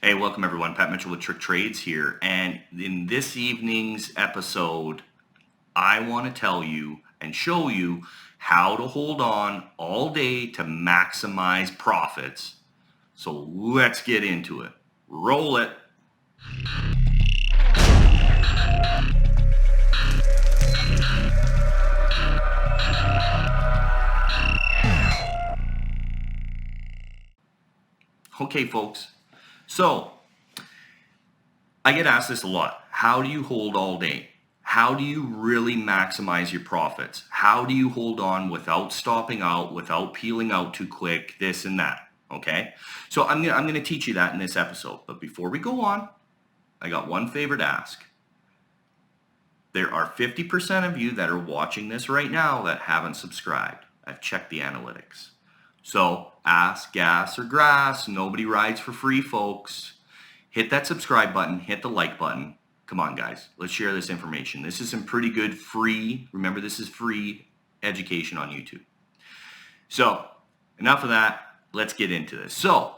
Hey, welcome everyone. Pat Mitchell with TrickTrades here. And in this evening's episode, I want to tell you and show you how to hold on all day to maximize profits. So let's get into it. Roll it. Okay, folks. So I get asked this a lot. How do you hold all day? How do you really maximize your profits? How do you hold on without stopping out, without peeling out too quick, this and that? Okay? So I'm gonna teach you that in this episode. But before we go on, I got one favor to ask. There are 50% of you that are watching this right now that haven't subscribed. I've checked the analytics. So ask, gas, or grass. Nobody rides for free, folks. Hit that subscribe button, hit the like button. Come on, guys, let's share this information. This is some pretty good free, remember this is free education on YouTube. So enough of that, let's get into this. So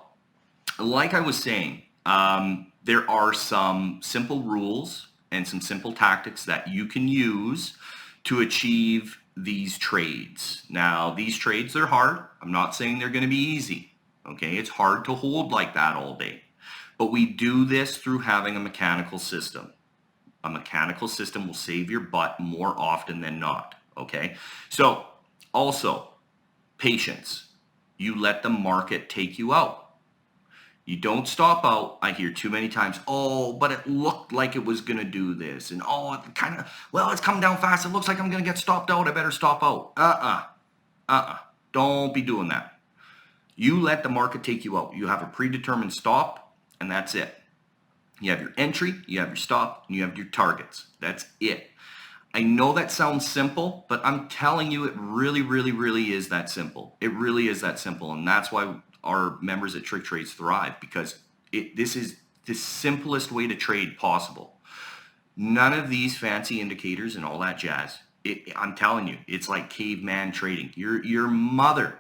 like I was saying, there are some simple rules and some simple tactics that you can use to achieve these trades. Now, these trades, they're hard. I'm not saying they're going to be easy. Okay, it's hard to hold like that all day. But we do this through having a mechanical system. A mechanical system will save your butt more often than not. Okay, so also patience. You let the market take you out. You don't stop out. I hear too many times, oh, but it looked like it was going to do this. And oh, it kind of, well, it's come down fast. It looks like I'm going to get stopped out. I better stop out. Don't be doing that. You let the market take you out. You have a predetermined stop, and that's it. You have your entry, you have your stop, and you have your targets. That's it. I know that sounds simple, but I'm telling you, it really, really, really is that simple. It really is that simple. And that's why our members at TrickTrades thrive, because this is the simplest way to trade possible. None of these fancy indicators and all that jazz. I'm telling you, it's like caveman trading. Your mother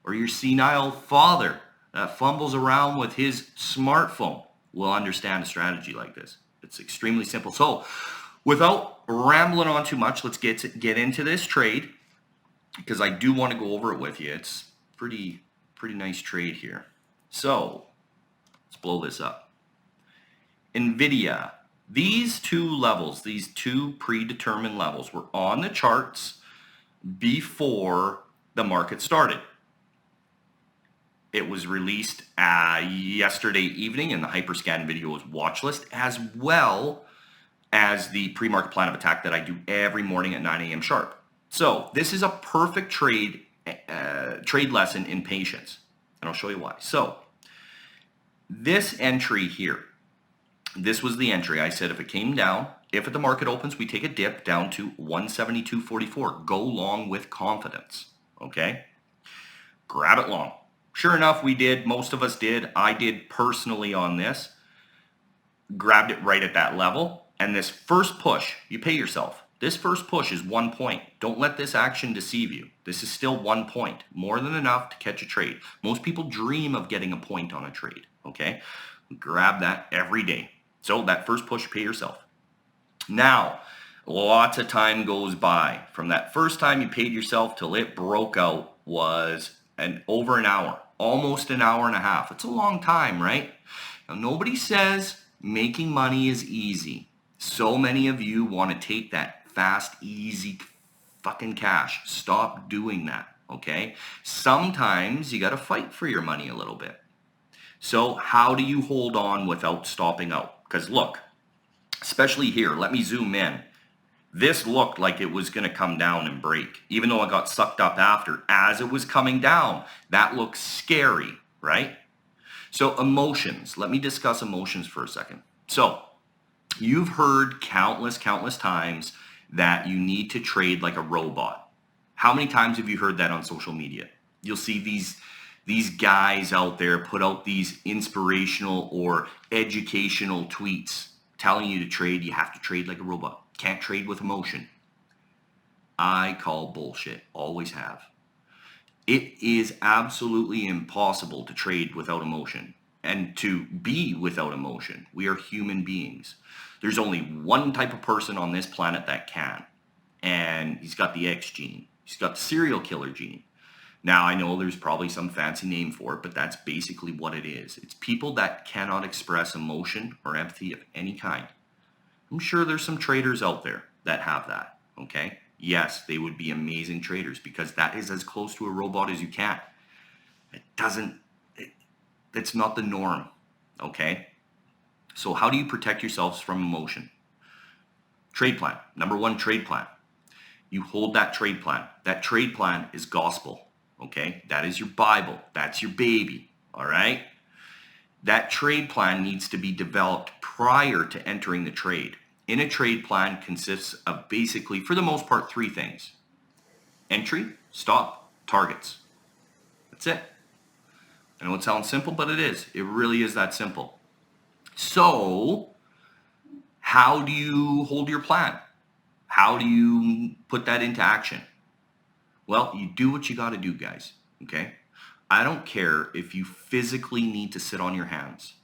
or your senile father that fumbles around with his smartphone will understand a strategy like this. It's extremely simple. So without rambling on too much, let's get into this trade, because I do want to go over it with you. It's pretty nice trade here. So let's blow this up. Nvidia, these two levels, these two predetermined levels were on the charts before the market started. It was released yesterday evening, and the Hyperscan video was watch list, as well as the pre-market plan of attack that I do every morning at 9 a.m. sharp. So this is a perfect trade lesson in patience, and I'll show you why. So this entry here, this was the entry. I said if it came down, if at the market opens, we take a dip down to 172.44. Go long with confidence, okay? Grab it long. Sure enough, we did. Most of us did. I did personally on this. Grabbed it right at that level. And this first push, you pay yourself. This first push is 1 point. Don't let this action deceive you. This is still 1 point. More than enough to catch a trade. Most people dream of getting a point on a trade, okay? Grab that every day. So that first push, pay yourself. Now, lots of time goes by. From that first time you paid yourself till it broke out was over an hour, almost an hour and a half. It's a long time, right? Now, nobody says making money is easy. So many of you want to take that fast, easy fucking cash. Stop doing that, okay? Sometimes you got to fight for your money a little bit. So how do you hold on without stopping out? Because look, especially here, let me zoom in. This looked like it was going to come down and break, even though it got sucked up after. As it was coming down, that looks scary, right? So emotions. Let me discuss emotions for a second. So you've heard countless times that you need to trade like a robot. How many times have you heard that on social media? You'll see these guys out there put out these inspirational or educational tweets telling you to trade. You have to trade like a robot. Can't trade with emotion. I call bullshit. Always have. It is absolutely impossible to trade without emotion. and to be without emotion. We are human beings. There's only one type of person on this planet that can, and he's got the X gene. He's got the serial killer gene. Now, I know there's probably some fancy name for it, but that's basically what it is. It's people that cannot express emotion or empathy of any kind. I'm sure there's some traders out there that have that, okay? Yes, they would be amazing traders because that is as close to a robot as you can. That's not the norm, okay? So how do you protect yourselves from emotion? Trade plan. Number one, trade plan. You hold that trade plan. That trade plan is gospel, okay? That is your Bible. That's your baby, all right? That trade plan needs to be developed prior to entering the trade. In a trade plan consists of basically, for the most part, three things. Entry, stop, targets. That's it. I know it sounds simple, but it is. It really is that simple. So, how do you hold your plan? How do you put that into action? Well, you do what you got to do, guys, okay? I don't care if you physically need to sit on your hands.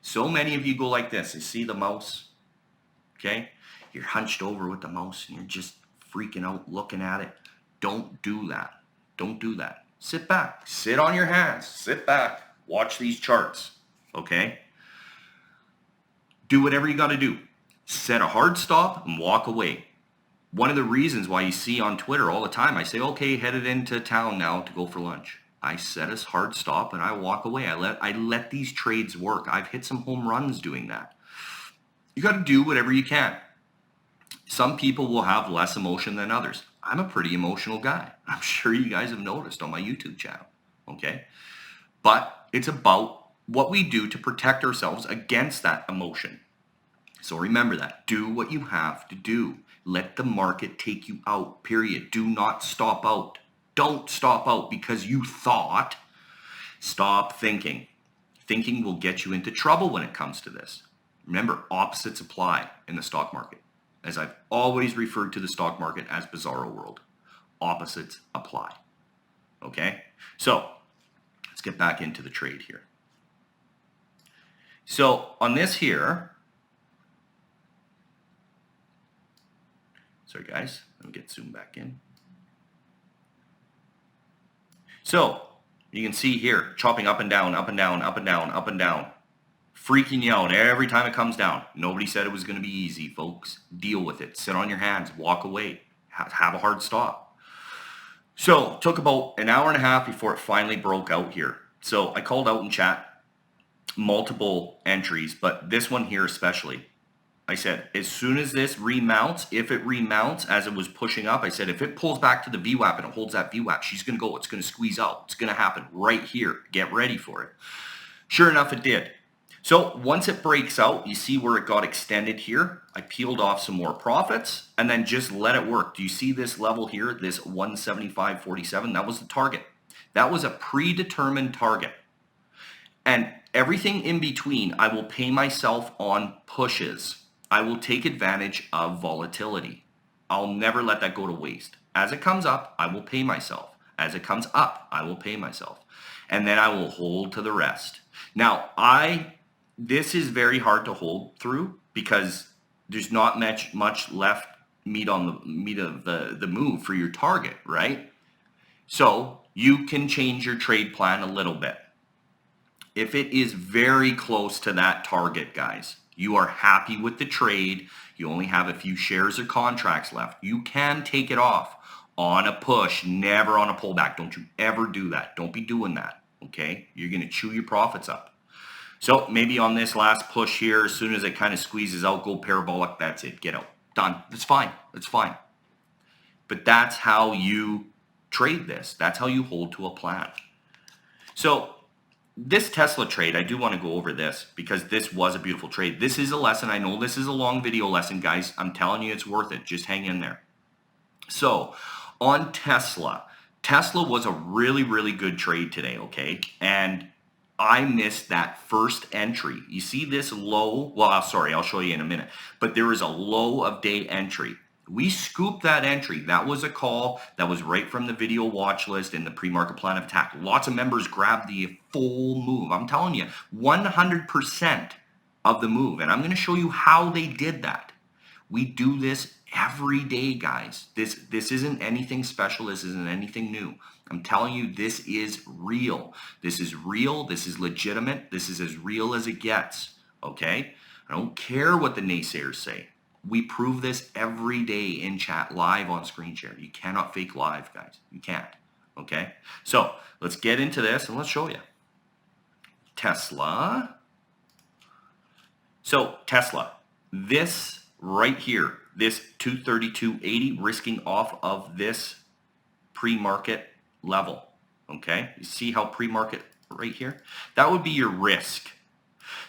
So many of you go like this. You see the mouse? Okay? You're hunched over with the mouse and you're just freaking out looking at it. Don't do that. Don't do that. Sit back. Sit on your hands. Sit back. Watch these charts. Okay? Do whatever you got to do. Set a hard stop and walk away. One of the reasons why you see on Twitter all the time, I say, okay, headed into town now to go for lunch. I set a hard stop and I walk away. I let these trades work. I've hit some home runs doing that. You got to do whatever you can. Some people will have less emotion than others. I'm a pretty emotional guy. I'm sure you guys have noticed on my YouTube channel, okay? But it's about what we do to protect ourselves against that emotion. So remember that. Do what you have to do. Let the market take you out, period. Do not stop out. Don't stop out because you thought. Stop thinking. Thinking will get you into trouble when it comes to this. Remember, opposites apply in the stock market. As I've always referred to the stock market as bizarro world. Opposites apply. Okay? So, let's get back into the trade here. So, on this here, sorry guys, let me get zoomed back in. So, you can see here, chopping up and down, up and down, up and down, up and down. Freaking you out every time it comes down. Nobody said it was going to be easy, folks. Deal with it. Sit on your hands. Walk away. Have a hard stop. So, it took about an hour and a half before it finally broke out here. So, I called out in chat multiple entries, but this one here especially. I said, as soon as this remounts, if it remounts as it was pushing up, I said, if it pulls back to the VWAP and it holds that VWAP, she's going to go. It's going to squeeze out. It's going to happen right here. Get ready for it. Sure enough, it did. So once it breaks out, you see where it got extended here. I peeled off some more profits and then just let it work. Do you see this level here, this 175.47? That was the target. That was a predetermined target. And everything in between, I will pay myself on pushes. I will take advantage of volatility. I'll never let that go to waste. As it comes up, I will pay myself. As it comes up, I will pay myself. And then I will hold to the rest. Now, this is very hard to hold through because there's not much left meat of the move for your target, right? So you can change your trade plan a little bit. If it is very close to that target, guys, you are happy with the trade, you only have a few shares or contracts left, you can take it off on a push, never on a pullback. Don't you ever do that. Don't be doing that, okay? You're going to chew your profits up. So maybe on this last push here, as soon as it kind of squeezes out, go parabolic, that's it, get out. Done. It's fine. It's fine. But that's how you trade this. That's how you hold to a plan. So this Tesla trade, I do want to go over this because this was a beautiful trade. This is a lesson. I know this is a long video lesson, guys. I'm telling you it's worth it. Just hang in there. So on Tesla was a really, really good trade today, okay? And I missed that first entry. You see this low? Well, sorry, I'll show you in a minute. But there is a low of day entry. We scooped that entry. That was a call that was right from the video watch list in the pre-market plan of attack. Lots of members grabbed the full move. I'm telling you, 100% of the move. And I'm going to show you how they did that. We do this every day, guys. This isn't anything special. This isn't anything new. I'm telling you, this is real. This is real. This is legitimate. This is as real as it gets. Okay? I don't care what the naysayers say. We prove this every day in chat, live on screen share. You cannot fake live, guys. You can't. Okay? So let's get into this and let's show you. Tesla. So Tesla, this right here, this 232.80 risking off of this pre-market level. Okay? You see how pre-market right here? That would be your risk.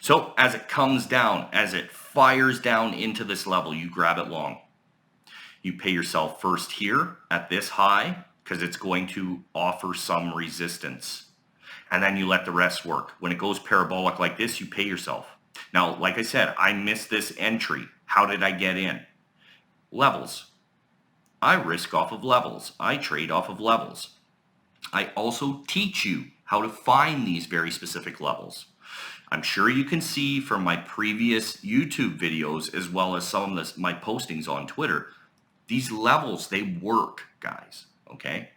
So as it comes down, as it fires down into this level, you grab it long. You pay yourself first here at this high because it's going to offer some resistance. And then you let the rest work. When it goes parabolic like this, you pay yourself. Now, like I said, I missed this entry. How did I get in? Levels. I risk off of levels. I trade off of levels. I also teach you how to find these very specific levels. I'm sure you can see from my previous YouTube videos as well as some of my postings on Twitter, these levels, they work, guys, okay?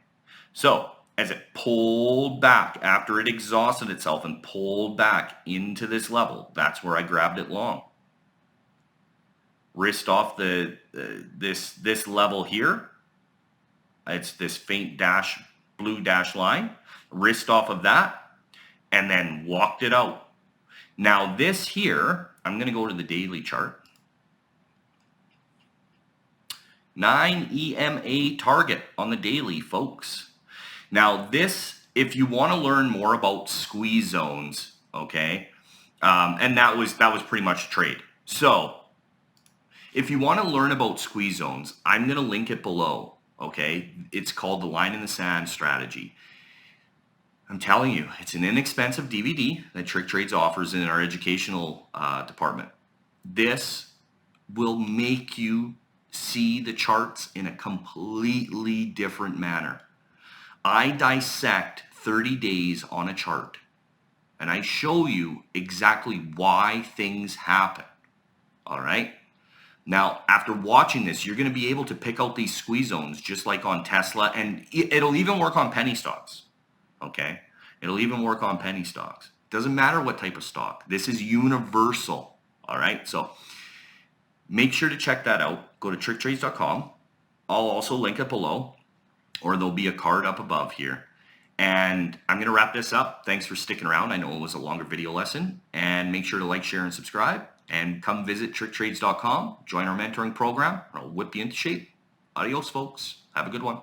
So as it pulled back after it exhausted itself and pulled back into this level, that's where I grabbed it long. Risked off this level here. It's this faint blue dash line. Risked off of that and then walked it out. Now this here, I'm going to go to the daily chart. 9 EMA target on the daily, folks. Now this, if you want to learn more about squeeze zones, okay, and that was pretty much a trade. So if you want to learn about squeeze zones, I'm going to link it below, okay? It's called the line in the sand strategy. I'm telling you, it's an inexpensive DVD that TrickTrades offers in our educational department. This will make you see the charts in a completely different manner. I dissect 30 days on a chart, and I show you exactly why things happen. All right? Now, after watching this, you're going to be able to pick out these squeeze zones just like on Tesla, and it'll even work on penny stocks. Okay? It'll even work on penny stocks. Doesn't matter what type of stock. This is universal. All right? So make sure to check that out. Go to TrickTrades.com. I'll also link it below, or there'll be a card up above here. And I'm going to wrap this up. Thanks for sticking around. I know it was a longer video lesson. And make sure to like, share, and subscribe. And come visit TrickTrades.com. Join our mentoring program. I'll whip you into shape. Adios, folks. Have a good one.